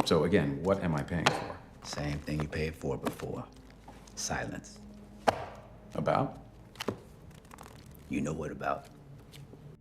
So again, what am I paying for? Same thing you paid for before. Silence. About? You know what about.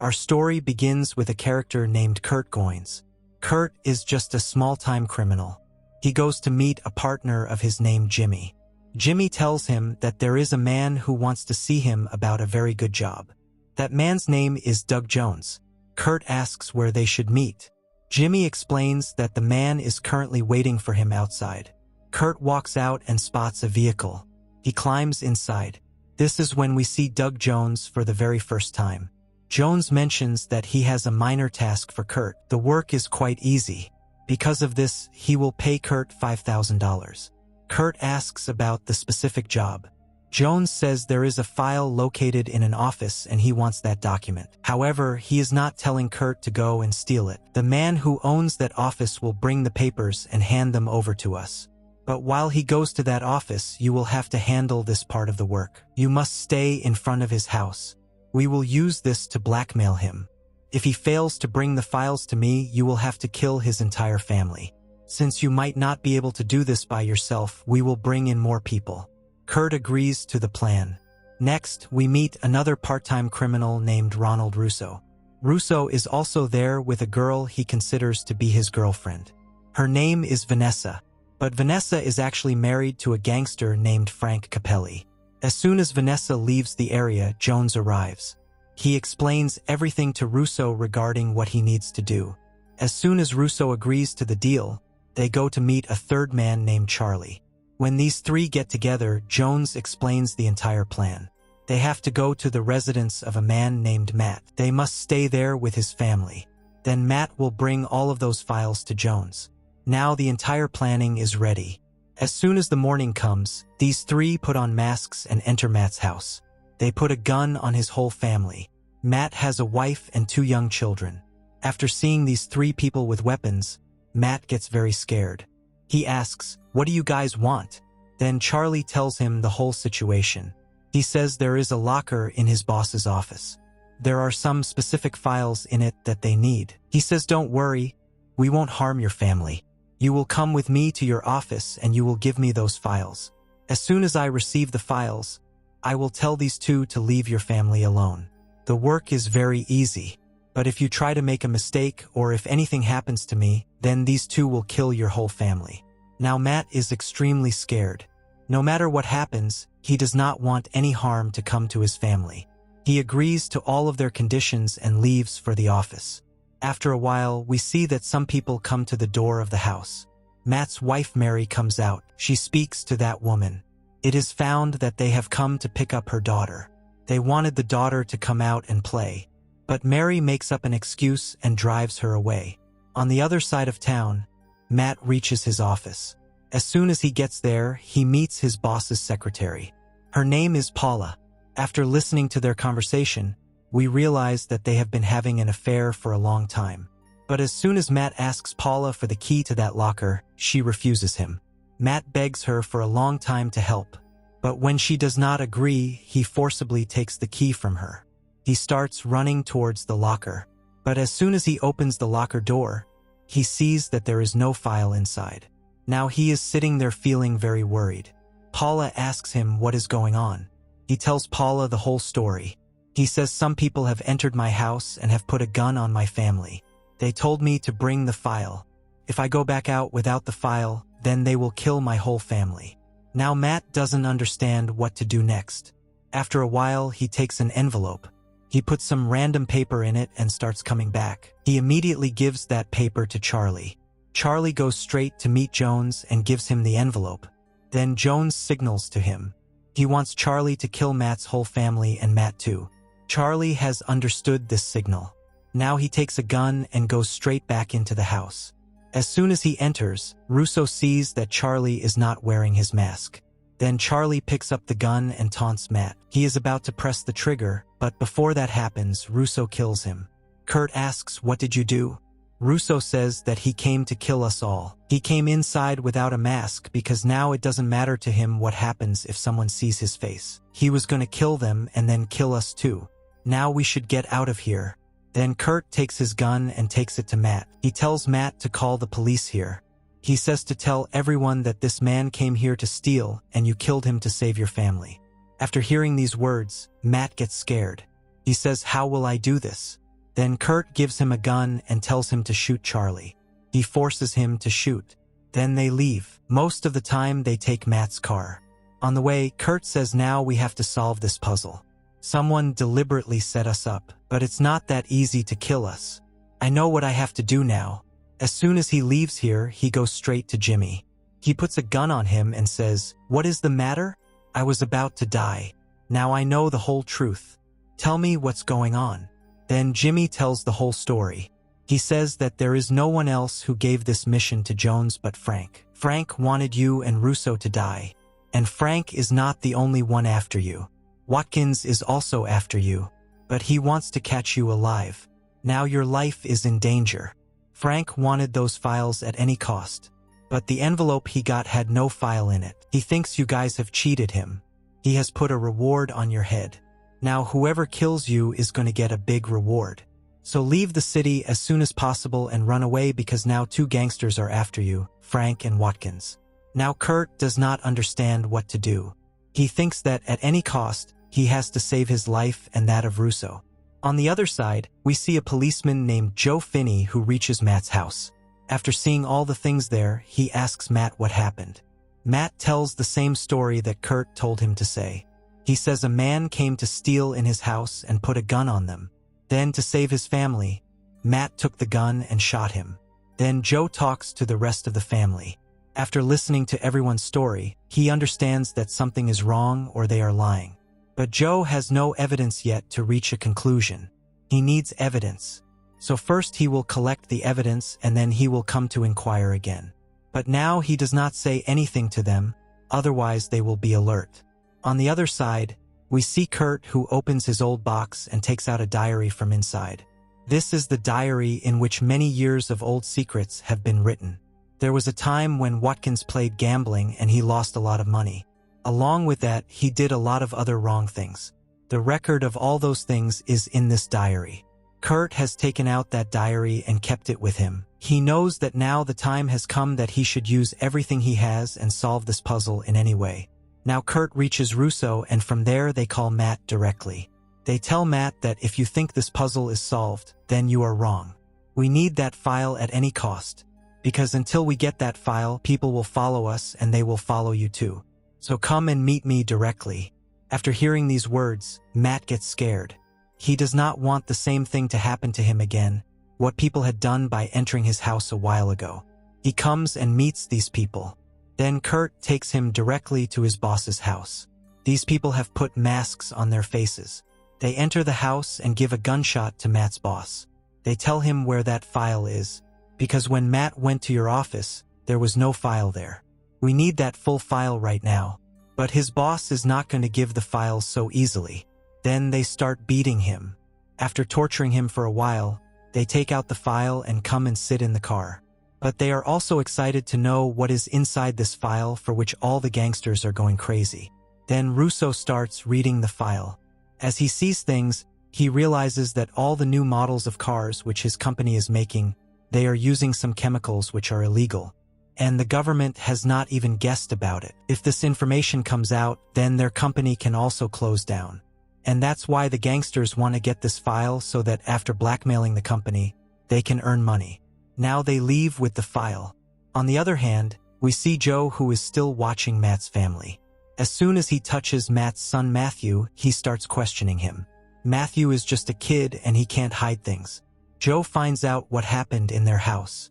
Our story begins with a character named Kurt Goins. Kurt is just a small-time criminal. He goes to meet a partner of his named Jimmy. Jimmy tells him that there is a man who wants to see him about a very good job. That man's name is Doug Jones. Kurt asks where they should meet. Jimmy explains that the man is currently waiting for him outside. Kurt walks out and spots a vehicle. He climbs inside. This is when we see Doug Jones for the very first time. Jones mentions that he has a minor task for Kurt. The work is quite easy. Because of this, he will pay Kurt $5,000. Kurt asks about the specific job. Jones says there is a file located in an office and he wants that document. However, he is not telling Kurt to go and steal it. The man who owns that office will bring the papers and hand them over to us. But while he goes to that office, you will have to handle this part of the work. You must stay in front of his house. We will use this to blackmail him. If he fails to bring the files to me, you will have to kill his entire family. Since you might not be able to do this by yourself, we will bring in more people. Kurt agrees to the plan. Next, we meet another part-time criminal named Ronald Russo. Russo is also there with a girl he considers to be his girlfriend. Her name is Vanessa, but Vanessa is actually married to a gangster named Frank Capelli. As soon as Vanessa leaves the area, Jones arrives. He explains everything to Russo regarding what he needs to do. As soon as Russo agrees to the deal, they go to meet a third man named Charlie. When these three get together, Jones explains the entire plan. They have to go to the residence of a man named Matt. They must stay there with his family. Then Matt will bring all of those files to Jones. Now the entire planning is ready. As soon as the morning comes, these three put on masks and enter Matt's house. They put a gun on his whole family. Matt has a wife and 2 young children. After seeing these 3 people with weapons, Matt gets very scared. He asks, "What do you guys want?" Then Charlie tells him the whole situation. He says there is a locker in his boss's office. There are some specific files in it that they need. He says, "Don't worry, we won't harm your family. You will come with me to your office and you will give me those files. As soon as I receive the files, I will tell these 2 to leave your family alone. The work is very easy, but if you try to make a mistake or if anything happens to me, then these 2 will kill your whole family." Now Matt is extremely scared. No matter what happens, he does not want any harm to come to his family. He agrees to all of their conditions and leaves for the office. After a while, we see that some people come to the door of the house. Matt's wife Mary comes out. She speaks to that woman. It is found that they have come to pick up her daughter. They wanted the daughter to come out and play, but Mary makes up an excuse and drives her away. On the other side of town, Matt reaches his office. As soon as he gets there, he meets his boss's secretary. Her name is Paula. After listening to their conversation, we realize that they have been having an affair for a long time. But as soon as Matt asks Paula for the key to that locker, she refuses him. Matt begs her for a long time to help, but when she does not agree, he forcibly takes the key from her. He starts running towards the locker, but as soon as he opens the locker door, he sees that there is no file inside. Now he is sitting there feeling very worried. Paula asks him what is going on. He tells Paula the whole story. He says, "Some people have entered my house and have put a gun on my family. They told me to bring the file. If I go back out without the file, then they will kill my whole family." Now Matt doesn't understand what to do next. After a while, he takes an envelope. He puts some random paper in it and starts coming back. He immediately gives that paper to Charlie. Charlie goes straight to meet Jones and gives him the envelope. Then Jones signals to him. He wants Charlie to kill Matt's whole family and Matt too. Charlie has understood this signal. Now he takes a gun and goes straight back into the house. As soon as he enters, Russo sees that Charlie is not wearing his mask. Then Charlie picks up the gun and taunts Matt. He is about to press the trigger, but before that happens, Russo kills him. Kurt asks, "What did you do?" Russo says that he came to kill us all. He came inside without a mask because now it doesn't matter to him what happens if someone sees his face. He was going to kill them and then kill us too. Now we should get out of here. Then Kurt takes his gun and takes it to Matt. He tells Matt to call the police here. He says to tell everyone that this man came here to steal and you killed him to save your family. After hearing these words, Matt gets scared. He says, "How will I do this?" Then Kurt gives him a gun and tells him to shoot Charlie. He forces him to shoot. Then they leave. Most of the time they take Matt's car. On the way, Kurt says, "Now we have to solve this puzzle. Someone deliberately set us up, but it's not that easy to kill us. I know what I have to do now." As soon as he leaves here, he goes straight to Jimmy. He puts a gun on him and says, "What is the matter? I was about to die. Now I know the whole truth. Tell me what's going on." Then Jimmy tells the whole story. He says that there is no one else who gave this mission to Jones but Frank. Frank wanted you and Russo to die. And Frank is not the only one after you. Watkins is also after you, but he wants to catch you alive. Now your life is in danger. Frank wanted those files at any cost, but the envelope he got had no file in it. He thinks you guys have cheated him. He has put a reward on your head. Now whoever kills you is going to get a big reward. So leave the city as soon as possible and run away because now 2 gangsters are after you, Frank and Watkins. Now Kurt does not understand what to do. He thinks that at any cost, he has to save his life and that of Russo. On the other side, we see a policeman named Joe Finney who reaches Matt's house. After seeing all the things there, he asks Matt what happened. Matt tells the same story that Kurt told him to say. He says a man came to steal in his house and put a gun on them. Then, to save his family, Matt took the gun and shot him. Then Joe talks to the rest of the family. After listening to everyone's story, he understands that something is wrong or they are lying. But Joe has no evidence yet to reach a conclusion. He needs evidence. So first he will collect the evidence and then he will come to inquire again. But now he does not say anything to them, otherwise they will be alert. On the other side, we see Kurt who opens his old box and takes out a diary from inside. This is the diary in which many years of old secrets have been written. There was a time when Watkins played gambling and he lost a lot of money. Along with that, he did a lot of other wrong things. The record of all those things is in this diary. Kurt has taken out that diary and kept it with him. He knows that now the time has come that he should use everything he has and solve this puzzle in any way. Now Kurt reaches Russo and from there they call Matt directly. They tell Matt that if you think this puzzle is solved, then you are wrong. We need that file at any cost. Because until we get that file, people will follow us and they will follow you too. So come and meet me directly. After hearing these words, Matt gets scared. He does not want the same thing to happen to him again, what people had done by entering his house a while ago. He comes and meets these people. Then Kurt takes him directly to his boss's house. These people have put masks on their faces. They enter the house and give a gunshot to Matt's boss. They tell him where that file is, because when Matt went to your office, there was no file there. We need that full file right now. But his boss is not going to give the files so easily. Then they start beating him. After torturing him for a while, they take out the file and come and sit in the car. But they are also excited to know what is inside this file, for which all the gangsters are going crazy. Then Russo starts reading the file. As he sees things, he realizes that all the new models of cars which his company is making, they are using some chemicals which are illegal. And the government has not even guessed about it. If this information comes out, then their company can also close down. And that's why the gangsters want to get this file so that after blackmailing the company, they can earn money. Now they leave with the file. On the other hand, we see Joe who is still watching Matt's family. As soon as he touches Matt's son Matthew, he starts questioning him. Matthew is just a kid and he can't hide things. Joe finds out what happened in their house.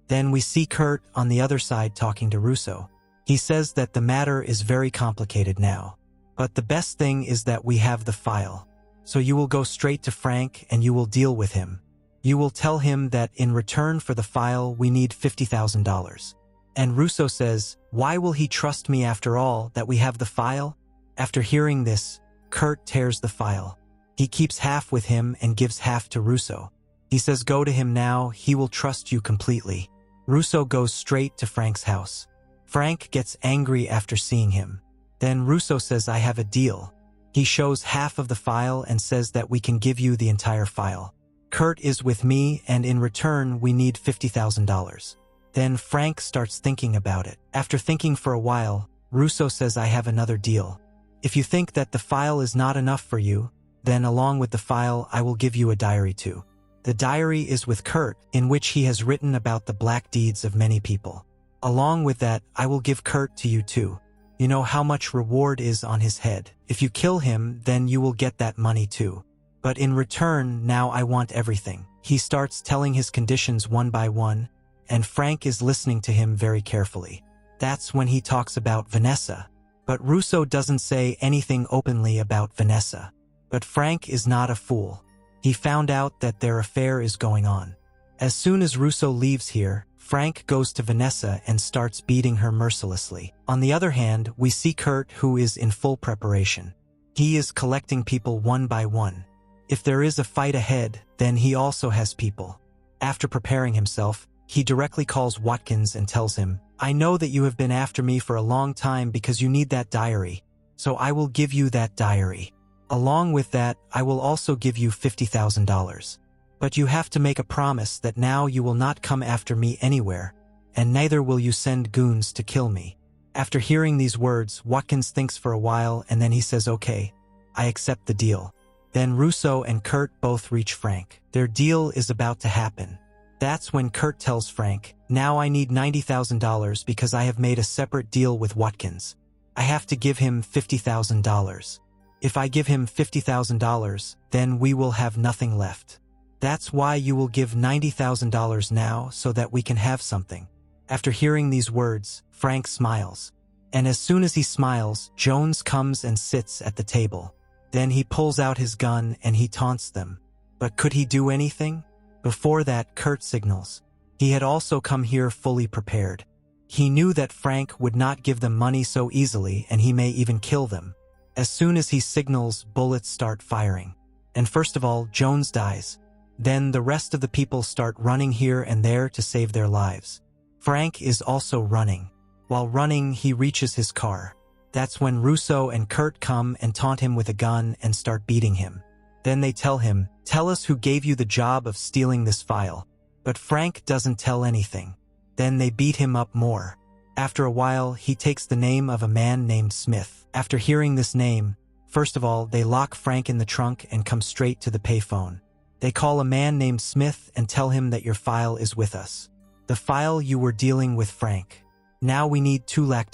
Then we see Kurt on the other side talking to Russo. He says that the matter is very complicated now. But the best thing is that we have the file. So you will go straight to Frank and you will deal with him. You will tell him that in return for the file we need $50,000. And Russo says, why will he trust me after all that we have the file? After hearing this, Kurt tears the file. He keeps half with him and gives half to Russo. He says go to him now, he will trust you completely. Russo goes straight to Frank's house. Frank gets angry after seeing him. Then Russo says I have a deal. He shows half of the file and says that we can give you the entire file. Kurt is with me and in return we need $50,000. Then Frank starts thinking about it. After thinking for a while, Russo says, I have another deal. If you think that the file is not enough for you, then along with the file I will give you a diary too. The diary is with Kurt, in which he has written about the black deeds of many people. Along with that, I will give Kurt to you too. You know how much reward is on his head. If you kill him, then you will get that money too. But in return, now I want everything. He starts telling his conditions one by one, and Frank is listening to him very carefully. That's when he talks about Vanessa. But Russo doesn't say anything openly about Vanessa. But Frank is not a fool. He found out that their affair is going on. As soon as Russo leaves here, Frank goes to Vanessa and starts beating her mercilessly. On the other hand, we see Kurt, who is in full preparation. He is collecting people one by one. If there is a fight ahead, then he also has people. After preparing himself, he directly calls Watkins and tells him, I know that you have been after me for a long time because you need that diary, so I will give you that diary. Along with that, I will also give you $50,000. But you have to make a promise that now you will not come after me anywhere, and neither will you send goons to kill me. After hearing these words, Watkins thinks for a while and then he says, okay, I accept the deal. Then Russo and Kurt both reach Frank. Their deal is about to happen. That's when Kurt tells Frank, now I need $90,000 because I have made a separate deal with Watkins. I have to give him $50,000. If I give him $50,000, then we will have nothing left. That's why you will give $90,000 now so that we can have something. After hearing these words, Frank smiles. And as soon as he smiles, Jones comes and sits at the table. Then he pulls out his gun and he taunts them. But could he do anything? Before that, Kurt signals. He had also come here fully prepared. He knew that Frank would not give them money so easily and he may even kill them. As soon as he signals, bullets start firing. And first of all, Jones dies. Then the rest of the people start running here and there to save their lives. Frank is also running. While running, he reaches his car. That's when Russo and Kurt come and taunt him with a gun and start beating him. Then they tell him, tell us who gave you the job of stealing this file. But Frank doesn't tell anything. Then they beat him up more. After a while, he takes the name of a man named Smith. After hearing this name, first of all, they lock Frank in the trunk and come straight to the payphone. They call a man named Smith and tell him that your file is with us. The file you were dealing with Frank. Now we need $2 lakh.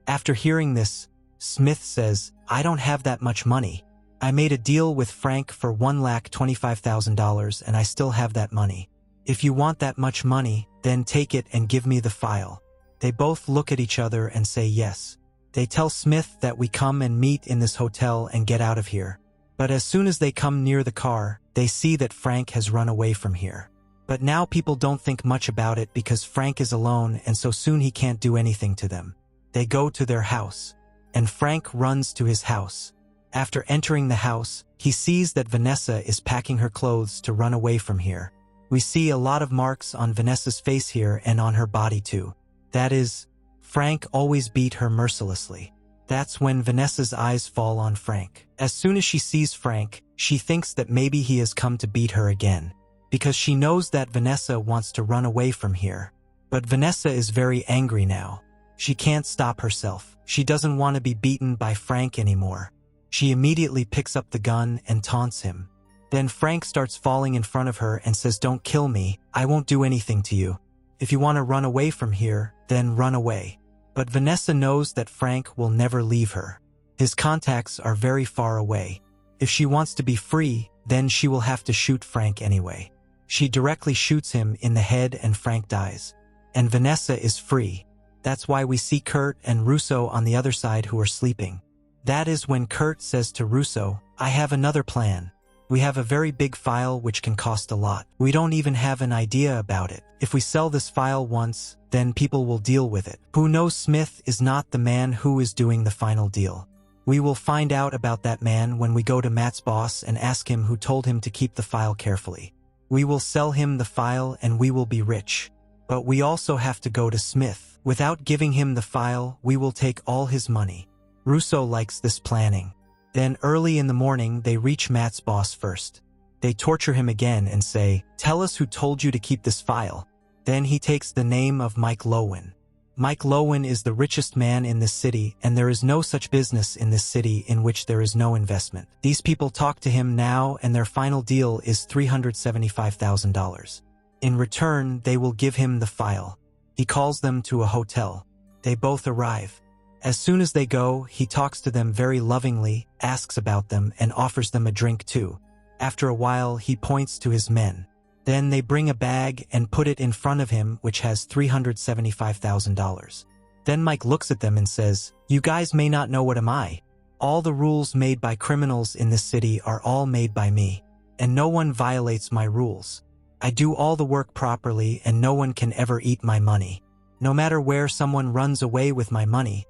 After hearing this, Smith says, I don't have that much money. I made a deal with Frank for $1,25,000 and I still have that money. If you want that much money, then take it and give me the file. They both look at each other and say yes. They tell Smith that we come and meet in this hotel and get out of here. But as soon as they come near the car, they see that Frank has run away from here. But now people don't think much about it because Frank is alone and so soon he can't do anything to them. They go to their house, and Frank runs to his house. After entering the house, he sees that Vanessa is packing her clothes to run away from here. We see a lot of marks on Vanessa's face here and on her body too. That is, Frank always beat her mercilessly. That's when Vanessa's eyes fall on Frank. As soon as she sees Frank, she thinks that maybe he has come to beat her again, because she knows that Vanessa wants to run away from here. But Vanessa is very angry now. She can't stop herself. She doesn't want to be beaten by Frank anymore. She immediately picks up the gun and taunts him. Then Frank starts falling in front of her and says, don't kill me, I won't do anything to you. If you want to run away from here, then run away. But Vanessa knows that Frank will never leave her. His contacts are very far away. If she wants to be free, then she will have to shoot Frank anyway. She directly shoots him in the head and Frank dies. And Vanessa is free. That's why we see Kurt and Russo on the other side who are sleeping. That is when Kurt says to Russo, I have another plan. We have a very big file which can cost a lot. We don't even have an idea about it. If we sell this file once, then people will deal with it. Who knows Smith is not the man who is doing the final deal. We will find out about that man when we go to Matt's boss and ask him who told him to keep the file carefully. We will sell him the file and we will be rich. But we also have to go to Smith. Without giving him the file, we will take all his money. Russo likes this planning. Then early in the morning, they reach Matt's boss first. They torture him again and say, tell us who told you to keep this file. Then he takes the name of Mike Lowen. Mike Lowen is the richest man in this city, and there is no such business in this city in which there is no investment. These people talk to him now, and their final deal is $375,000. In return, they will give him the file. He calls them to a hotel. They both arrive. As soon as they go, he talks to them very lovingly, asks about them, and offers them a drink too. After a while, he points to his men. Then they bring a bag and put it in front of him, which has $375,000. Then Mike looks at them and says, "You guys may not know what am I. All the rules made by criminals in this city are all made by me, and no one violates my rules. I do all the work properly, and no one can ever eat my money. No matter where someone runs away with my money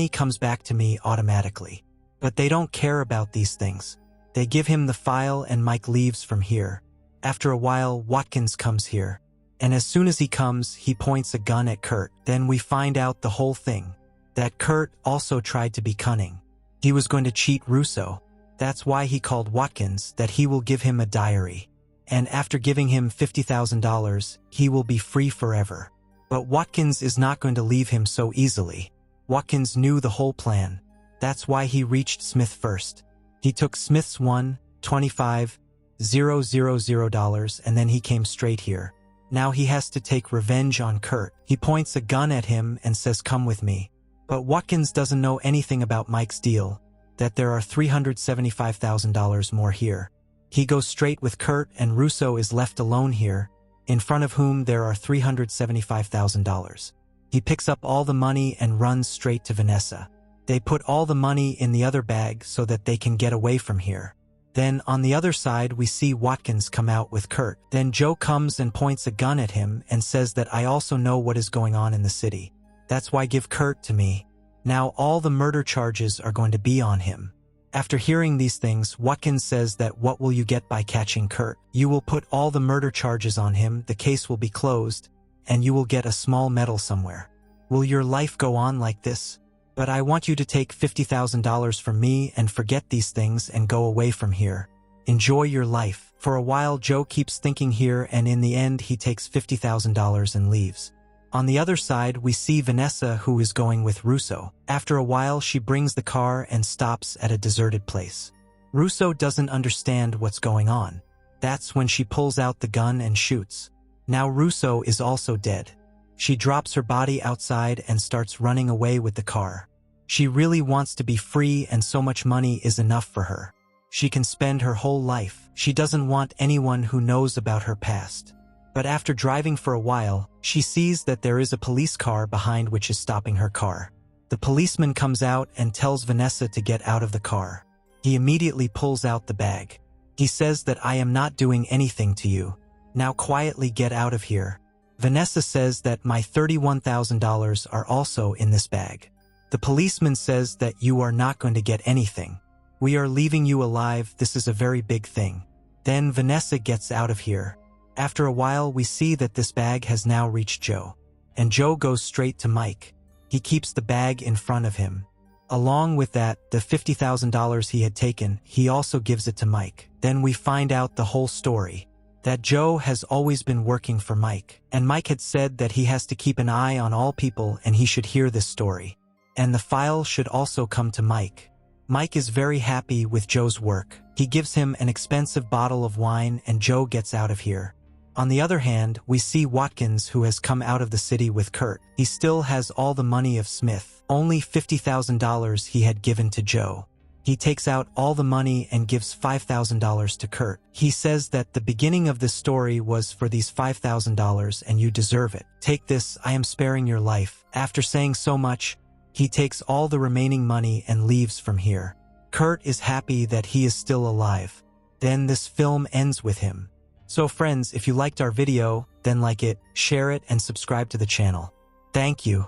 comes back to me automatically." But they don't care about these things. They give him the file and Mike leaves from here. After a while, Watkins comes here. And as soon as he comes, he points a gun at Kurt. Then we find out the whole thing. That Kurt also tried to be cunning. He was going to cheat Russo. That's why he called Watkins, that he will give him a diary. And after giving him $50,000, he will be free forever. But Watkins is not going to leave him so easily. Watkins knew the whole plan. That's why he reached Smith first. He took Smith's $125,000 and then he came straight here. Now he has to take revenge on Kurt. He points a gun at him and says, "Come with me." But Watkins doesn't know anything about Mike's deal, that there are $375,000 more here. He goes straight with Kurt, and Russo is left alone here, in front of whom there are $375,000. He picks up all the money and runs straight to Vanessa. They put all the money in the other bag so that they can get away from here. Then on the other side we see Watkins come out with Kurt. Then Joe comes and points a gun at him and says that I also know what is going on in the city. That's why give Kurt to me. Now all the murder charges are going to be on him. After hearing these things, Watkins says that what will you get by catching Kurt? You will put all the murder charges on him, the case will be closed, and you will get a small medal somewhere. Will your life go on like this? But I want you to take $50,000 from me and forget these things and go away from here. Enjoy your life. For a while Joe keeps thinking here, and in the end he takes $50,000 and leaves. On the other side we see Vanessa, who is going with Russo. After a while she brings the car and stops at a deserted place. Russo doesn't understand what's going on. That's when she pulls out the gun and shoots. Now Russo is also dead. She drops her body outside and starts running away with the car. She really wants to be free, and so much money is enough for her. She can spend her whole life. She doesn't want anyone who knows about her past. But after driving for a while, she sees that there is a police car behind which is stopping her car. The policeman comes out and tells Vanessa to get out of the car. He immediately pulls out the bag. He says that I am not doing anything to you. Now quietly get out of here. Vanessa says that my $31,000 are also in this bag. The policeman says that you are not going to get anything. We are leaving you alive, this is a very big thing. Then Vanessa gets out of here. After a while we see that this bag has now reached Joe. And Joe goes straight to Mike. He keeps the bag in front of him. Along with that, the $50,000 he had taken, he also gives it to Mike. Then we find out the whole story. That Joe has always been working for Mike. And Mike had said that he has to keep an eye on all people and he should hear this story. And the file should also come to Mike. Mike is very happy with Joe's work. He gives him an expensive bottle of wine and Joe gets out of here. On the other hand, we see Watkins, who has come out of the city with Kurt. He still has all the money of Smith. Only $50,000 he had given to Joe. He takes out all the money and gives $5,000 to Kurt. He says that the beginning of this story was for these $5,000 and you deserve it. Take this, I am sparing your life. After saying so much, he takes all the remaining money and leaves from here. Kurt is happy that he is still alive. Then this film ends with him. So friends, if you liked our video, then like it, share it, and subscribe to the channel. Thank you.